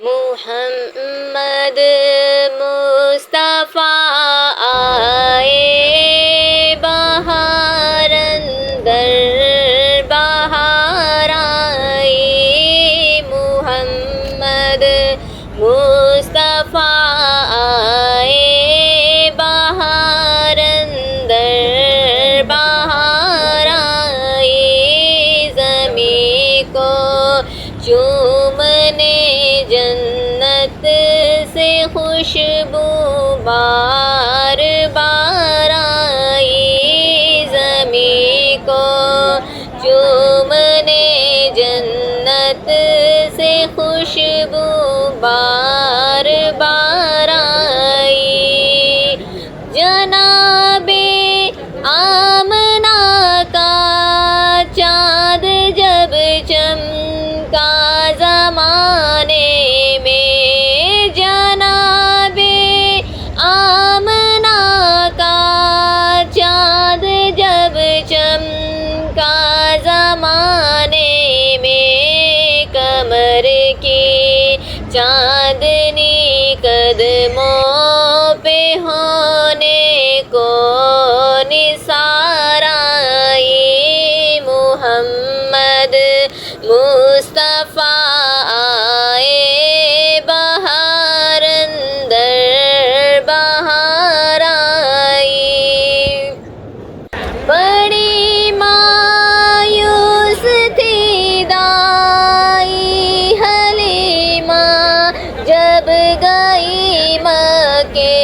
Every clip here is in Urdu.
محمد مصطفیٰ آئے بہار اندر بہار آئی، محمد مصطفیٰ آئے بہار اندر بہار آئی، زمین کو چومنے جنت سے خوشبو بار بار آئی، زمین کو چومنے جنت سے خوشبو بار بار آئی، جناب آمنہ کا چاند جب چمکا زمانے میں، جناب آمنہ کا چاند جب چمکا زمانے میں، کمر کی چاندنی قدموں پہ ہونے کو نثار آئی، محمد مصطفیٰ آئے بہار اندر بہار آئی، بڑی مایوس تھی دائی حلیمہ جب گئی مکے،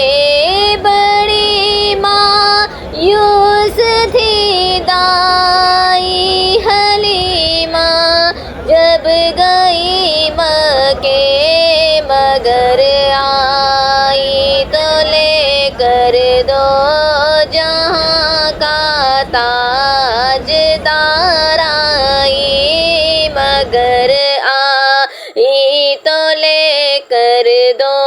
بڑی مایوس تھی دائی حلیمہ جب گئی مکے، مگر آئی تو لے کر دو جہاں کا تاج دار آئی، مگر آئی تو لے کر دو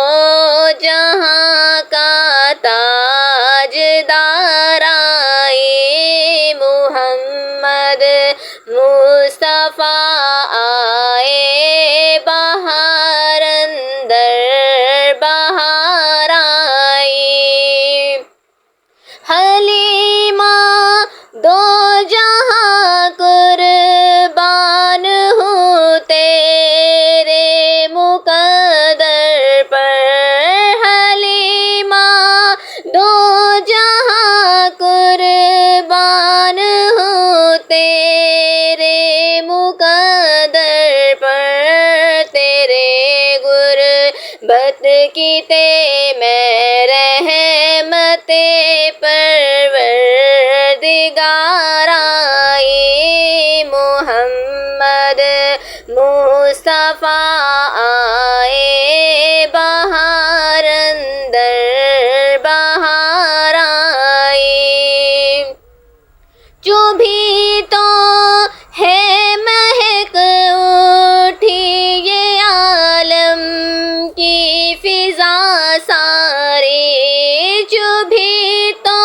جہاں کا تاج دار آئی، محمد مصطفیٰ آئے بہار اندر بہار آئی، حلیمہ دو جہاں قربان ہوں تیرے مقدر پر، حلیمہ دو جہاں قربان ہوں تیرے مقدر پر، تیرے غربت کی میں رحمت پروردگار آئی، محمد مصطفیٰ آئے بہار اندر بہار آئی، جو بھی تو ہے مہک اٹھی یہ عالم کی فضا ساری، جو بھی تو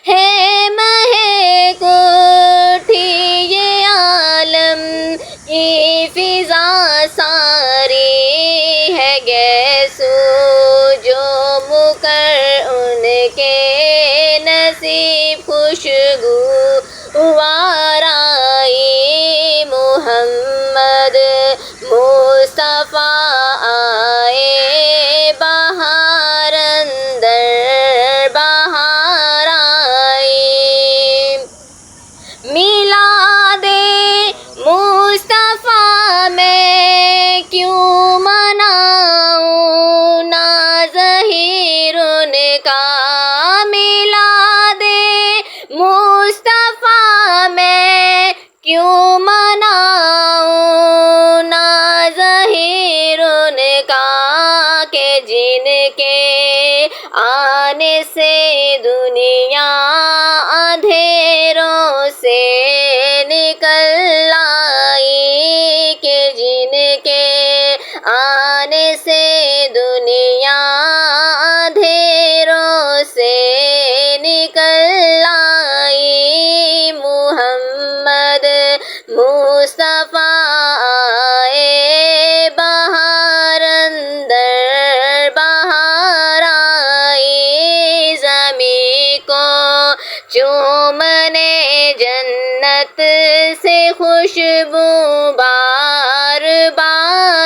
ہے مہک اٹھی یہ عالم کی فضا ساری، ہے گیسو جو مکر ان کے نصیب خوشگوار آئی، محمد مصطفیٰ آئے بہار اندر بہار آئی، میلاد مصطفیٰ میں کیوں مناؤں نا ظہیر ان کا، میلاد مصطفیٰ میں کیوں مناؤں نا ظہیر ان کا، کہ جن کے آنے سے دنیا اندھیروں سے نکل آئی، کہ جن کے آنے سے دنیا اندھیروں سے نکل آئی، محمد مصطفیٰ آئے بہار چومنے جنت سے خوشبو بار بار